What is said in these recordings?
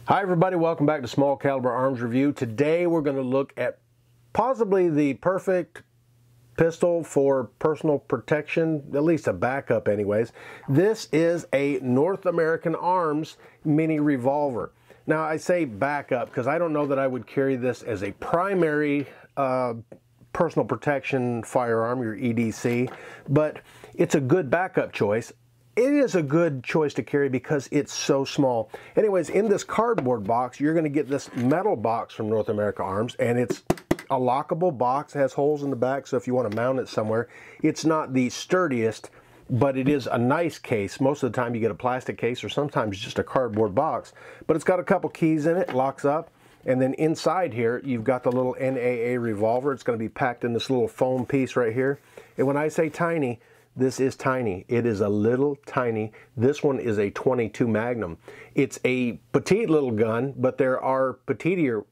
Hi everybody, welcome back to Small Caliber Arms Review. Today we're going to look at possibly the perfect pistol for personal protection, at least a backup anyways. This is a North American Arms Mini Revolver. Now I say backup because I don't know that I would carry this as a primary personal protection firearm, your EDC, but it's a good backup choice. It is a good choice to carry because it's so small. Anyways, in this cardboard box, you're going to get this metal box from North America Arms, and it's a lockable box. It has holes in the back, so if you want to mount it somewhere, it's not the sturdiest, but it is a nice case. Most of the time you get a plastic case or sometimes just a cardboard box, but it's got a couple keys in it, locks up, and then inside here, you've got the little NAA revolver. It's going to be packed in this little foam piece right here. And when I say tiny, this is tiny. It is a little tiny. This one is a 22 Magnum. It's a petite little gun, but there are there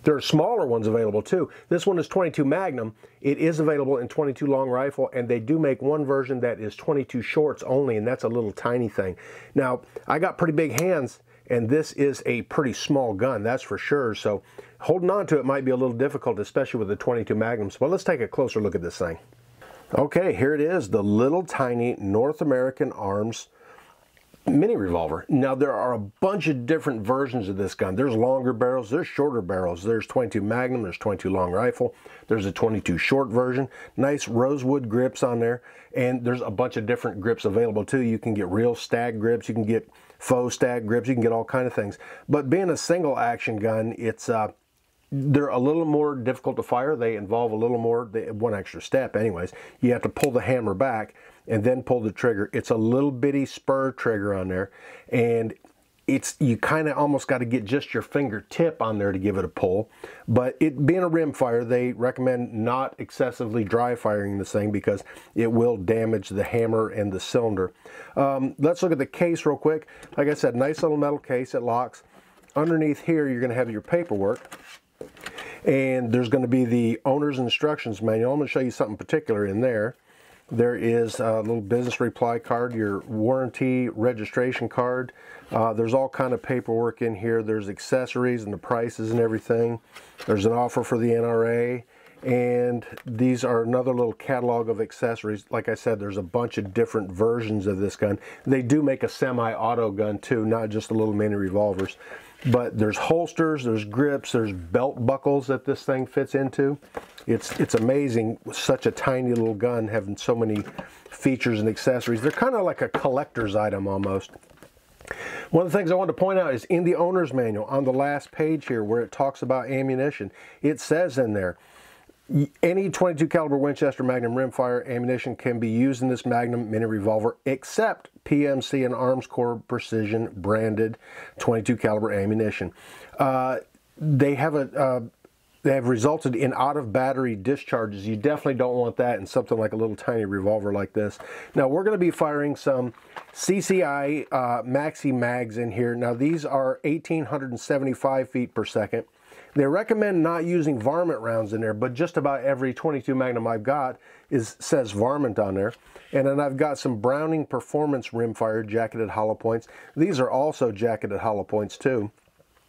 are smaller ones available too. This one is 22 Magnum. It is available in 22 long rifle, and they do make one version that is 22 shorts only, and that's a little tiny thing. Now, I got pretty big hands, and this is a pretty small gun, that's for sure. So holding on to it might be a little difficult, especially with the 22 Magnums. But let's take a closer look at this thing. Okay, here it is, the little tiny North American Arms Mini Revolver. Now there are a bunch of different versions of this gun. There's longer barrels, there's shorter barrels. There's 22 Magnum, there's 22 long rifle, there's a 22 short version. Nice rosewood grips on there, and there's a bunch of different grips available too. You can get real stag grips, you can get faux stag grips, you can get all kind of things. But being a single action gun, they're a little more difficult to fire. They involve a little more, one extra step anyways. You have to pull the hammer back and then pull the trigger. It's a little bitty spur trigger on there, and you kind of almost got to get just your fingertip on there to give it a pull. But it being a rim fire, they recommend not excessively dry firing this thing because it will damage the hammer and the cylinder. Let's look at the case real quick. Like I said, nice little metal case. It locks. Underneath here, you're going to have your paperwork. And there's going to be the owner's instructions manual. I'm going to show you something particular in there. There is a little business reply card, your warranty registration card. There's all kind of paperwork in here. There's accessories and the prices and everything. There's an offer for the NRA. And these are another little catalog of accessories. Like I said, there's a bunch of different versions of this gun. They do make a semi-auto gun too, not just the little mini revolvers. But there's holsters, there's grips, there's belt buckles that this thing fits into. It's amazing, such a tiny little gun having so many features and accessories. They're kind of like a collector's item almost. One of the things I want to point out is in the owner's manual, on the last page here where it talks about ammunition, it says in there, any 22 caliber Winchester Magnum rimfire ammunition can be used in this Magnum Mini Revolver except PMC and Arms Corps Precision branded 22 caliber ammunition. They have resulted in out of battery discharges. You definitely don't want that in something like a little tiny revolver like this. Now we're going to be firing some CCI Maxi Mags in here. Now these are 1875 feet per second. They recommend not using varmint rounds in there, but just about every 22 Magnum I've got says varmint on there. And then I've got some Browning Performance rimfire jacketed hollow points. These are also jacketed hollow points too.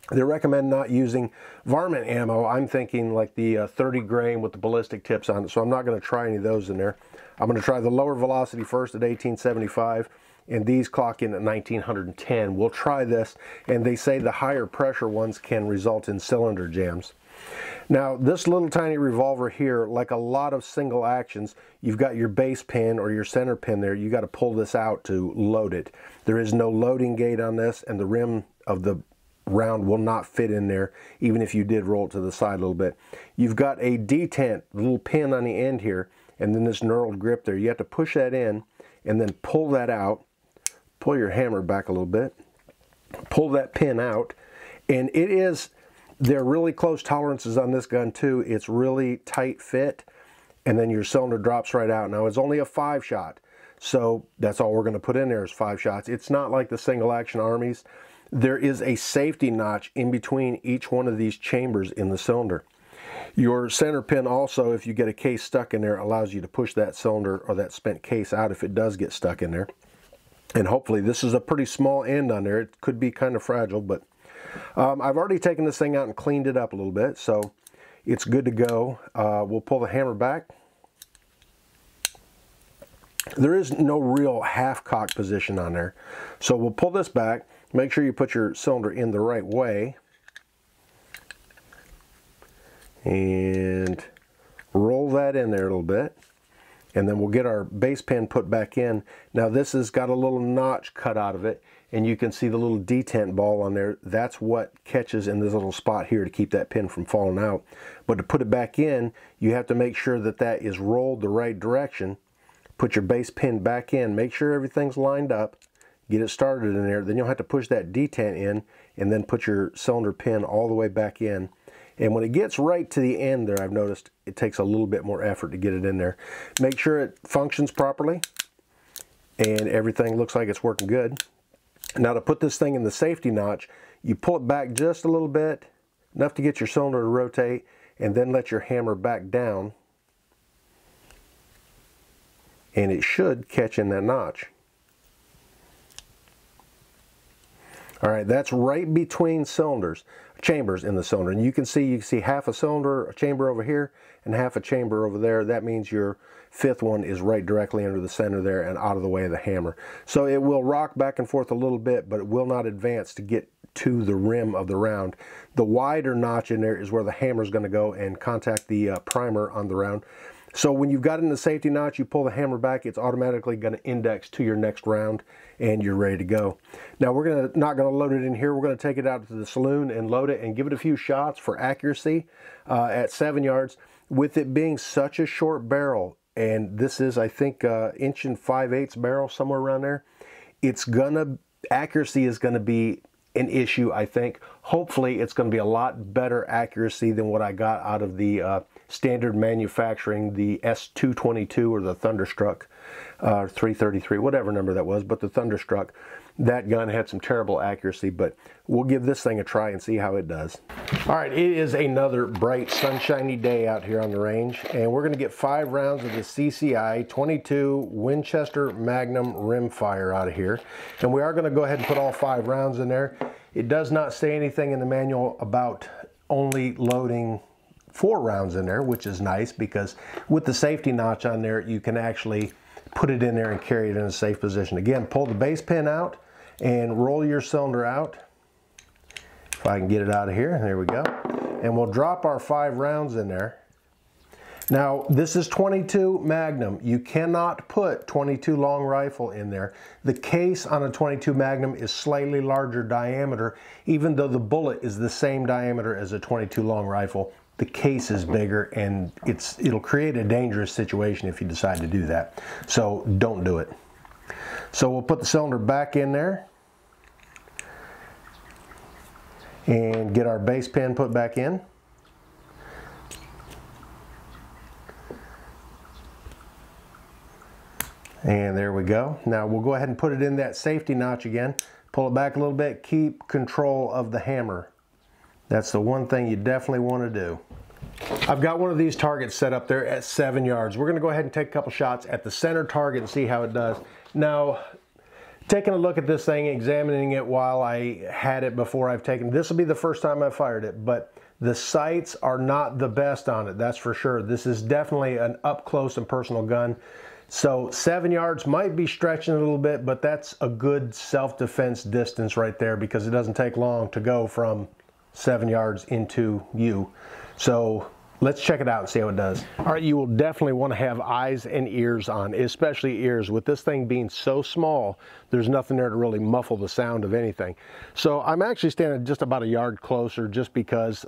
They recommend not using varmint ammo. I'm thinking like the 30 grain with the ballistic tips on it, so I'm not going to try any of those in there. I'm going to try the lower velocity first at 1875. And these clock in at 1910. We'll try this, and they say the higher pressure ones can result in cylinder jams. Now, this little tiny revolver here, like a lot of single actions, you've got your base pin or your center pin there. You got to pull this out to load it. There is no loading gate on this, and the rim of the round will not fit in there, even if you did roll it to the side a little bit. You've got a detent, little pin on the end here, and then this knurled grip there. You have to push that in, and then pull that out. Pull your hammer back a little bit, pull that pin out, and they're really close tolerances on this gun too. It's really tight fit, and then your cylinder drops right out. Now it's only a 5-shot, so that's all we're going to put in there is 5 shots. It's not like the single action armies. There is a safety notch in between each one of these chambers in the cylinder. Your center pin also, if you get a case stuck in there, allows you to push that cylinder or that spent case out if it does get stuck in there. And hopefully this is a pretty small end on there. It could be kind of fragile, but I've already taken this thing out and cleaned it up a little bit, so it's good to go. We'll pull the hammer back. There is no real half-cock position on there. So we'll pull this back. Make sure you put your cylinder in the right way. And roll that in there a little bit. And then we'll get our base pin put back in. Now this has got a little notch cut out of it, and you can see the little detent ball on there. That's what catches in this little spot here to keep that pin from falling out. But to put it back in, you have to make sure that that is rolled the right direction. Put your base pin back in, make sure everything's lined up, get it started in there. Then you'll have to push that detent in and then put your cylinder pin all the way back in. And when it gets right to the end there, I've noticed it takes a little bit more effort to get it in there. Make sure it functions properly and everything looks like it's working good. Now to put this thing in the safety notch, you pull it back just a little bit, enough to get your cylinder to rotate, and then let your hammer back down. And it should catch in that notch. All right, that's right between chambers in the cylinder. And you can see half a cylinder, a chamber over here, and half a chamber over there. That means your fifth one is right directly under the center there and out of the way of the hammer. So it will rock back and forth a little bit, but it will not advance to get to the rim of the round. The wider notch in there is where the hammer is going to go and contact the primer on the round. So when you've got it in the safety notch, you pull the hammer back, it's automatically going to index to your next round and you're ready to go. Now we're not going to load it in here. We're going to take it out to the saloon and load it and give it a few shots for accuracy at 7 yards. With it being such a short barrel, and this is I think 1 5/8" barrel, somewhere around there, accuracy is going to be an issue, I think. Hopefully it's going to be a lot better accuracy than what I got out of the standard manufacturing, the S222 or the Thunderstruck 333, whatever number that was, but the Thunderstruck. That gun had some terrible accuracy, but we'll give this thing a try and see how it does. All right, it is another bright, sunshiny day out here on the range, and we're going to get 5 rounds of the CCI 22 Winchester Magnum rimfire out of here. And we are going to go ahead and put all 5 rounds in there. It does not say anything in the manual about only loading 4 rounds in there, which is nice because with the safety notch on there, you can actually put it in there and carry it in a safe position. Again, pull the base pin out and roll your cylinder out. If I can get it out of here, there we go. And we'll drop our 5 rounds in there. Now, this is 22 Magnum. You cannot put 22 long rifle in there. The case on a 22 Magnum is slightly larger diameter, even though the bullet is the same diameter as a 22 long rifle. The case is bigger and it'll create a dangerous situation if you decide to do that. So don't do it. So we'll put the cylinder back in there and get our base pin put back in. And there we go. Now we'll go ahead and put it in that safety notch again. Pull it back a little bit. Keep control of the hammer. That's the one thing you definitely want to do. I've got one of these targets set up there at 7 yards. We're going to go ahead and take a couple shots at the center target and see how it does. Now, taking a look at this thing, examining it while I had it before I've taken, this will be the first time I fired it, but the sights are not the best on it, that's for sure. This is definitely an up close and personal gun. So 7 yards might be stretching a little bit, but that's a good self-defense distance right there because it doesn't take long to go from 7 yards into you. So let's check it out and see how it does. All right, you will definitely want to have eyes and ears on, especially ears. With this thing being so small, there's nothing there to really muffle the sound of anything. So I'm actually standing just about a yard closer just because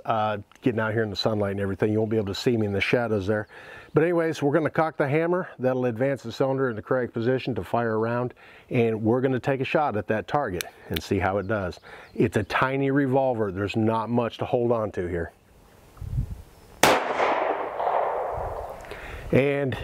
getting out here in the sunlight and everything, you won't be able to see me in the shadows there. But anyways, we're going to cock the hammer. That'll advance the cylinder in the correct position to fire around, and we're going to take a shot at that target and see how it does. It's a tiny revolver. There's not much to hold on to here. And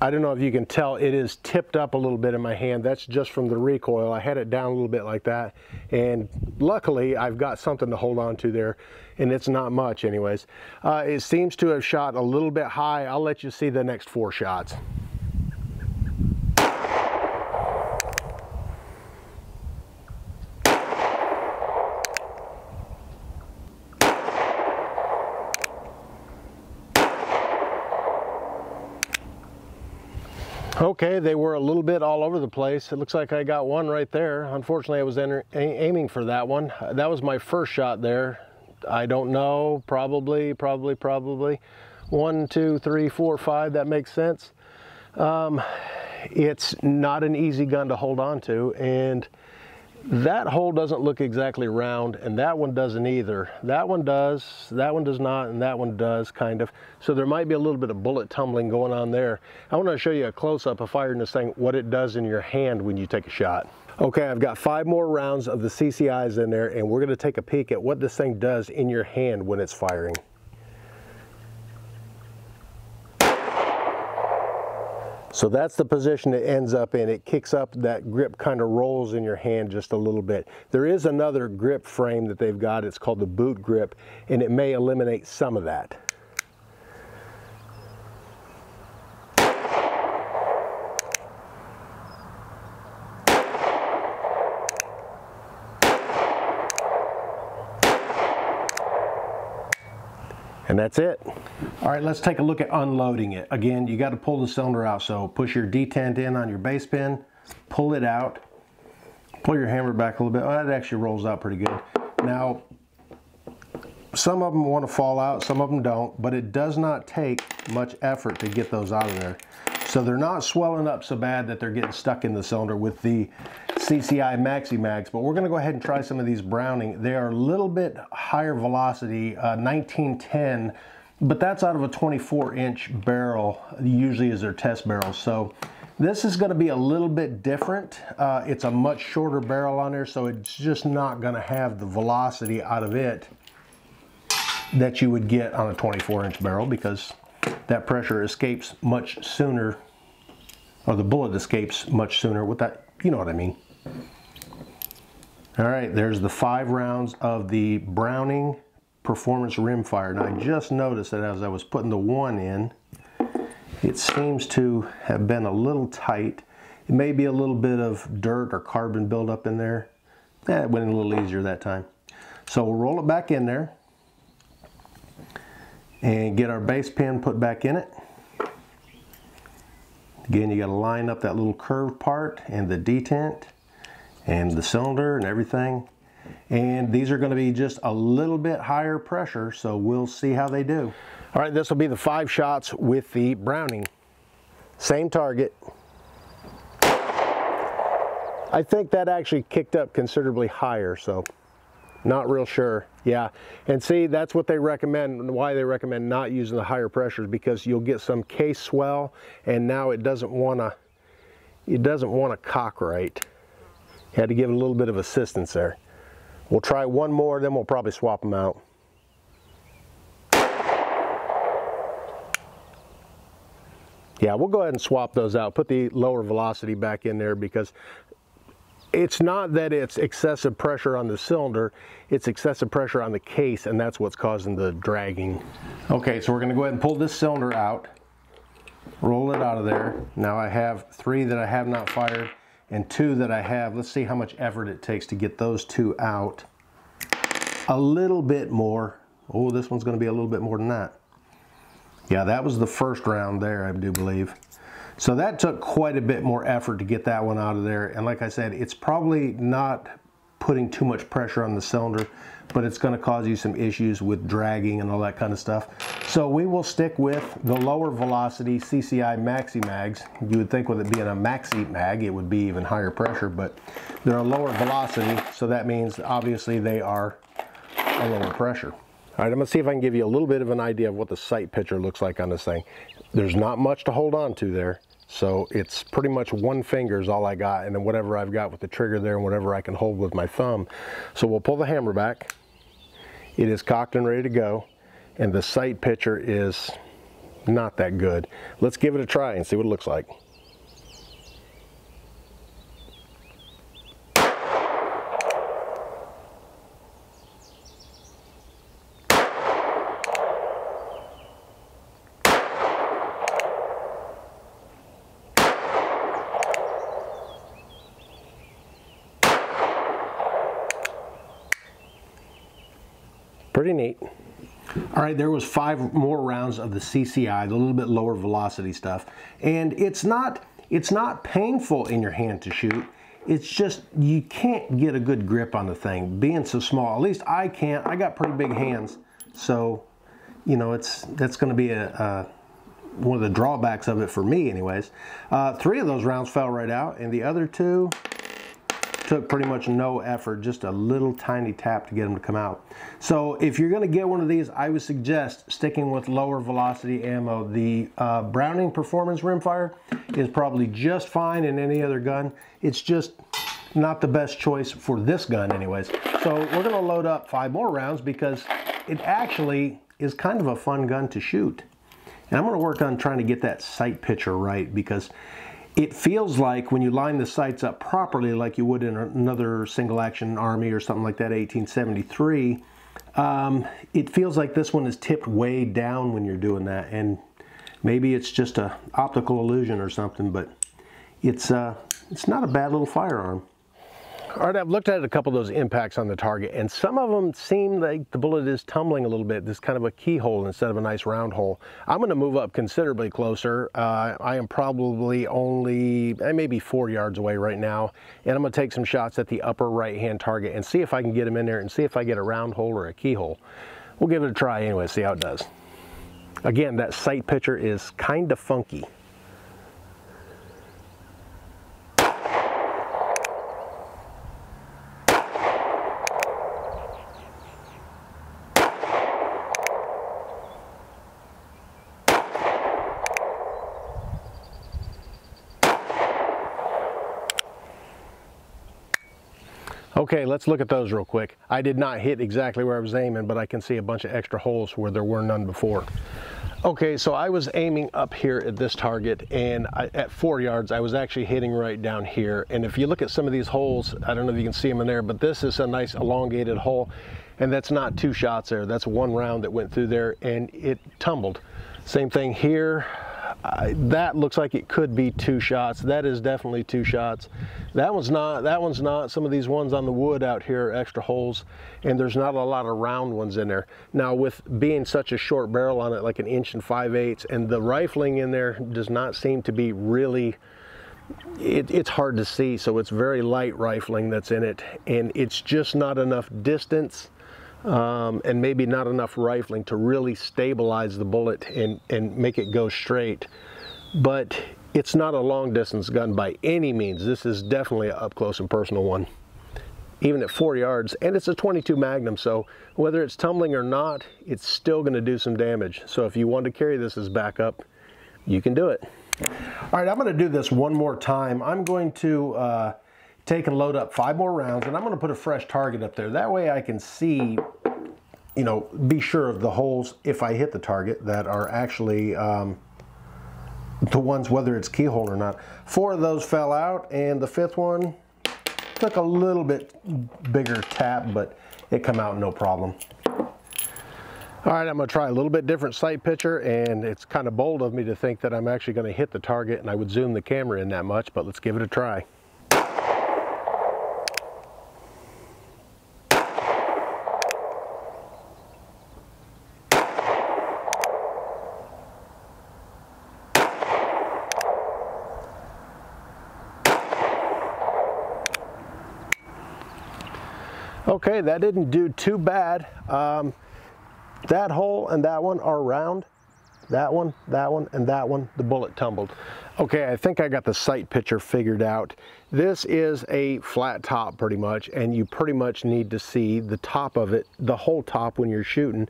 I don't know if you can tell, it is tipped up a little bit in my hand. That's just from the recoil. I had it down a little bit like that, and luckily I've got something to hold on to there, and it's not much anyways. It seems to have shot a little bit high. I'll let you see the next 4 shots. Okay, they were a little bit all over the place. It looks like I got one right there. Unfortunately, I was aiming for that one. That was my first shot there. I don't know, probably. 1, 2, 3, 4, 5, that makes sense. It's not an easy gun to hold on to, and that hole doesn't look exactly round, and that one doesn't either. That one does not, and that one does, kind of. So there might be a little bit of bullet tumbling going on there. I want to show you a close-up of firing this thing, what it does in your hand when you take a shot. Okay, I've got 5 more rounds of the CCIs in there, and we're going to take a peek at what this thing does in your hand when it's firing. So that's the position it ends up in. It kicks up, that grip kind of rolls in your hand just a little bit. There is another grip frame that they've got. It's called the boot grip, and it may eliminate some of that. And that's it. All right, let's take a look at unloading it. Again, you got to pull the cylinder out. So push your detent in on your base pin, pull it out, pull your hammer back a little bit. Oh, that actually rolls out pretty good. Now, some of them want to fall out, some of them don't, but it does not take much effort to get those out of there. So they're not swelling up so bad that they're getting stuck in the cylinder with the CCI Maxi Mags, but we're going to go ahead and try some of these Browning. They are a little bit higher velocity, 1910, but that's out of a 24-inch barrel, usually is their test barrel. So this is going to be a little bit different. It's a much shorter barrel on there, so it's just not going to have the velocity out of it that you would get on a 24-inch barrel, because that pressure escapes much sooner, or the bullet escapes much sooner with that, you know what I mean. All right, there's the 5 rounds of the Browning Performance Rimfire. Now I just noticed that as I was putting the one in, it seems to have been a little tight. It may be a little bit of dirt or carbon buildup in there. It went in a little easier that time. So we'll roll it back in there and get our base pin put back in it. Again, you got to line up that little curved part and the detent and the cylinder and everything. And these are going to be just a little bit higher pressure, so we'll see how they do. All right, this will be the 5 shots with the Browning. Same target. I think that actually kicked up considerably higher, so not real sure. Yeah, and see, that's what they recommend, why they recommend not using the higher pressures, because you'll get some case swell, and now it doesn't want to cock right. You had to give it a little bit of assistance there. We'll try one more, then we'll probably swap them out. Yeah, we'll go ahead and swap those out. Put the lower velocity back in there, because it's not that it's excessive pressure on the cylinder, it's excessive pressure on the case, and that's what's causing the dragging. Okay, so we're going to go ahead and pull this cylinder out, roll it out of there. Now I have 3 that I have not fired and 2 that I have. Let's see how much effort it takes to get those 2 out. A little bit more. Oh, this one's going to be a little bit more than that. Yeah, that was the first round there, I do believe. So that took quite a bit more effort to get that one out of there. And like I said, it's probably not putting too much pressure on the cylinder, but it's going to cause you some issues with dragging and all that kind of stuff. So we will stick with the lower velocity CCI Maxi Mags. You would think with it being a Maxi Mag, it would be even higher pressure, but they're a lower velocity, so that means obviously they are a lower pressure. All right, I'm going to see if I can give you a little bit of an idea of what the sight picture looks like on this thing. There's not much to hold on to there. So it's pretty much one finger is all I got, and then whatever I've got with the trigger there and whatever I can hold with my thumb. So we'll pull the hammer back. It is cocked and ready to go, and the sight picture is not that good. Let's give it a try and see what it looks like. Pretty neat. All right, there was 5 more rounds of the CCI, the little bit lower velocity stuff. And it's not It's not painful in your hand to shoot. It's just you can't get a good grip on the thing being so small. At least I can't. I got pretty big hands, so you know that's going to be one of the drawbacks of it for me anyways. 3 of those rounds fell right out, and the other 2 took pretty much no effort, just a little tiny tap to get them to come out. So if you're going to get one of these, I would suggest sticking with lower velocity ammo. The Browning Performance Rimfire is probably just fine in any other gun. It's just not the best choice for this gun anyways. So we're going to load up 5 more rounds because it actually is kind of a fun gun to shoot. And I'm going to work on trying to get that sight picture right, because it feels like when you line the sights up properly, like you would in another single action army or something like that, 1873, it feels like this one is tipped way down when you're doing that. And maybe it's just an optical illusion or something, but it's not a bad little firearm. All right, I've looked at a couple of those impacts on the target, and some of them seem like the bullet is tumbling a little bit. This kind of a keyhole instead of a nice round hole. I'm going to move up considerably closer. I am probably only maybe 4 yards away right now, and I'm going to take some shots at the upper right-hand target and see if I can get them in there and see if I get a round hole or a keyhole. We'll give it a try anyway, see how it does. Again, that sight picture is kind of funky. Okay, let's look at those real quick. I did not hit exactly where I was aiming, but I can see a bunch of extra holes where there were none before. Okay, so I was aiming up here at this target, and at 4 yards, I was actually hitting right down here. And if you look at some of these holes, I don't know if you can see them in there, but this is a nice elongated hole, and that's not 2 shots there. That's 1 round that went through there, and it tumbled. Same thing here. That looks like it could be 2 shots. That is definitely 2 shots. That one's not. That one's not. Some of these ones on the wood out here are extra holes, and there's not a lot of round ones in there. Now, with being such a short barrel on it, like 1 5/8", and the rifling in there does not seem to be really, it's hard to see, so it's very light rifling that's in it, and it's just not enough distance and maybe not enough rifling to really stabilize the bullet and make it go straight. But it's not a long distance gun by any means. This is definitely an up close and personal one, even at 4 yards, and it's a 22 Magnum, so whether it's tumbling or not, it's still going to do some damage. So if you want to carry this as backup, you can do it. All right, I'm going to do this one more time. I'm going to take and load up 5 more rounds, and I'm going to put a fresh target up there. That way I can see, you know, be sure of the holes if I hit the target that are actually the ones, whether it's keyhole or not. 4 of those fell out, and the 5th one took a little bit bigger tap, but it come out no problem. All right, I'm going to try a little bit different sight picture, and it's kind of bold of me to think that I'm actually going to hit the target, and I would zoom the camera in that much, but let's give it a try. Okay, that didn't do too bad. That hole and that one are round. That one, and that one, the bullet tumbled. Okay, I think I got the sight picture figured out. This is a flat top pretty much, and you pretty much need to see the top of it, the whole top when you're shooting.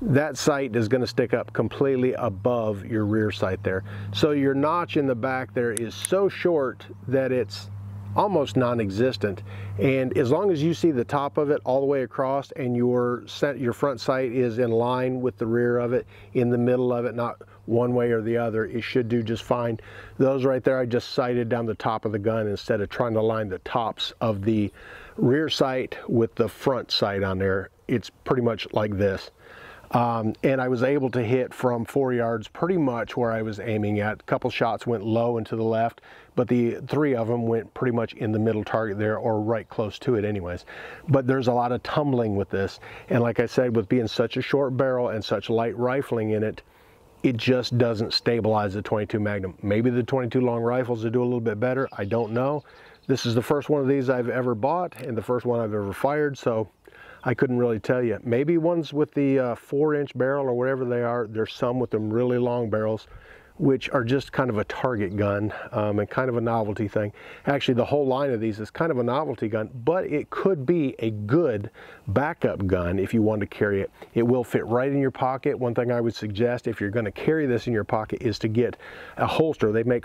That sight is going to stick up completely above your rear sight there. So your notch in the back there is so short that it's almost non-existent, and as long as you see the top of it all the way across and your front sight is in line with the rear of it, in the middle of it, not one way or the other, it should do just fine. Those right there, I just sighted down the top of the gun instead of trying to line the tops of the rear sight with the front sight on there. It's pretty much like this. And I was able to hit from 4 yards pretty much where I was aiming at. A couple shots went low and to the left, but the 3 of them went pretty much in the middle target there, or right close to it anyways. But there's a lot of tumbling with this, and like I said, with being such a short barrel and such light rifling in it, it just doesn't stabilize the 22 Magnum. Maybe the 22 long rifles will do a little bit better. I don't know. This is the first one of these I've ever bought and the first one I've ever fired, so I couldn't really tell you. Maybe ones with the 4-inch barrel or whatever they are. There's some with them really long barrels, which are just kind of a target gun and kind of a novelty thing. Actually, the whole line of these is kind of a novelty gun, but it could be a good backup gun if you want to carry it. It will fit right in your pocket. One thing I would suggest if you're going to carry this in your pocket is to get a holster. They make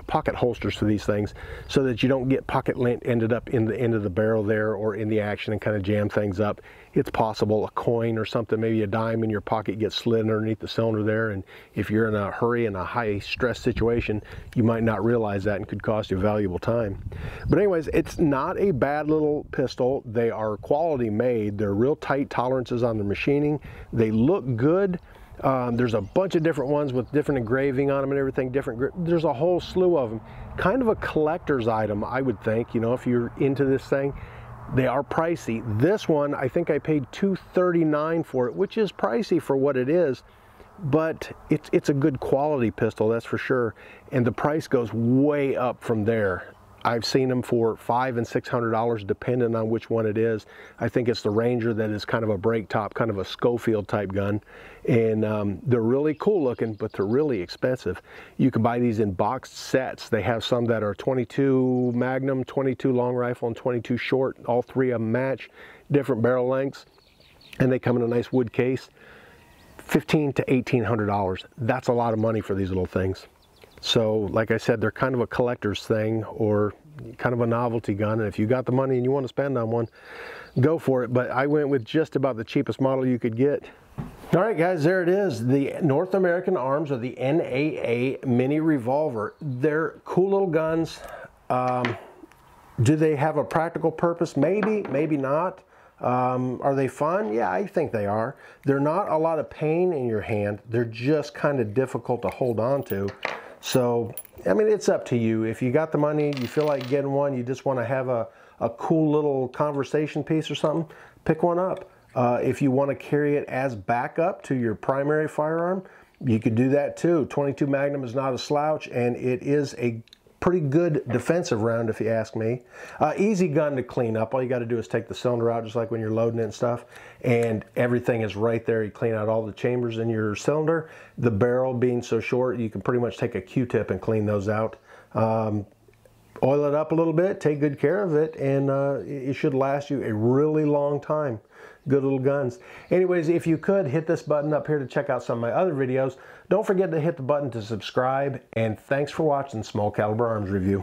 pocket holsters for these things so that you don't get pocket lint ended up in the end of the barrel there or in the action and kind of jam things up. It's possible a coin or something, maybe a dime in your pocket gets slid underneath the cylinder there, and if you're in a hurry in a high stress situation, you might not realize that and could cost you valuable time. But anyways, it's not a bad little pistol. They are quality made. They're real tight tolerances on the machining. They look good. There's a bunch of different ones with different engraving on them and everything, there's a whole slew of them. Kind of a collector's item, I would think, you know, if you're into this thing. They are pricey. This one, I think I paid $239 for it, which is pricey for what it is, but it's a good quality pistol, that's for sure. And the price goes way up from there. I've seen them for $500 and $600 depending on which one it is. I think it's the Ranger that is kind of a break top, kind of a Schofield type gun. And they're really cool looking, but they're really expensive. You can buy these in boxed sets. They have some that are 22 Magnum, 22 long rifle, and 22 short. All three of them match, different barrel lengths. And they come in a nice wood case. $1,500 to $1,800. That's a lot of money for these little things. So, like I said, they're kind of a collector's thing or kind of a novelty gun. And if you got the money and you want to spend on one, go for it. But I went with just about the cheapest model you could get. All right, guys, there it is. The North American Arms, or the NAA Mini Revolver. They're cool little guns. Do they have a practical purpose? Maybe, maybe not. Are they fun? Yeah, I think they are. They're not a lot of pain in your hand. They're just kind of difficult to hold on to. So, I mean, it's up to you. If you got the money, you feel like getting one, you just want to have a cool little conversation piece or something, pick one up. If you want to carry it as backup to your primary firearm, you could do that too. 22 Magnum is not a slouch, and it is a pretty good defensive round if you ask me. Easy gun to clean up. All you got to do is take the cylinder out just like when you're loading it and stuff, and everything is right there. You clean out all the chambers in your cylinder. The barrel being so short, you can pretty much take a Q-tip and clean those out. Oil it up a little bit, take good care of it, and it should last you a really long time. Good little guns. Anyways, if you could, hit this button up here to check out some of my other videos. Don't forget to hit the button to subscribe, and thanks for watching Small Caliber Arms Review.